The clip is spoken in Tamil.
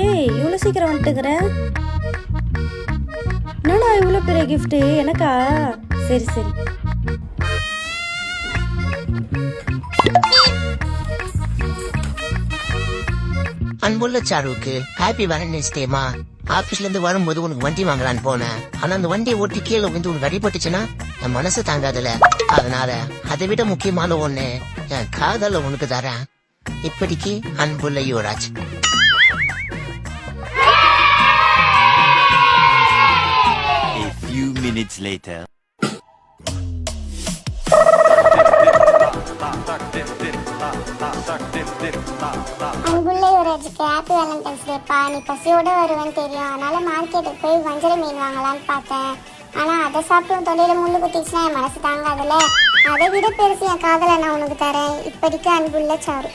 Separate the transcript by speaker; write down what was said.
Speaker 1: ஏய் இவ்வளோ சீக்கிரம் வந்துட்டுக்கிற? என்னடா இவ்வளோ பெரிய கிஃப்ட்டு எனக்கா? சரி சரி.
Speaker 2: அன்புள்ள சாருவுக்கு ஹாப்பி வேலண்டைன்ஸ் டேமா. ஆபீஸ்ல இருந்து வரும்போது உனக்கு வண்டி வாங்கலான்னு போனேன். ஆனா அந்த வண்டியை ஓட்டி கீழே வந்து உனக்கு அடிபட்டுச்சுன்னா என் மனசு தாங்காதுல. அதனால அதை விட முக்கியமான ஒண்ணு என் காதல உனக்கு தரேன். இப்படிக்கு அன்புள்ள Yuvraj.
Speaker 3: A few minutes later.
Speaker 4: அன்புள்ள யுவராஜுக்கு ஹாப்பி வேலண்டைன்ஸ் டேப்பா. நீ பசியோட வருவேன்னு தெரியும், அதனால மார்க்கெட்டுக்கு போய் வஞ்சர மீன் வாங்கலான்னு பார்த்தேன். ஆனா அதை சாப்பிடும் தொழில முள்ளு குத்திச்சுன்னா என் மனசு தாங்காதுல. அதை விட பெருசு என் காதலை நான் உனக்கு தரேன். இப்படிக்கு அன்புள்ள சாரு.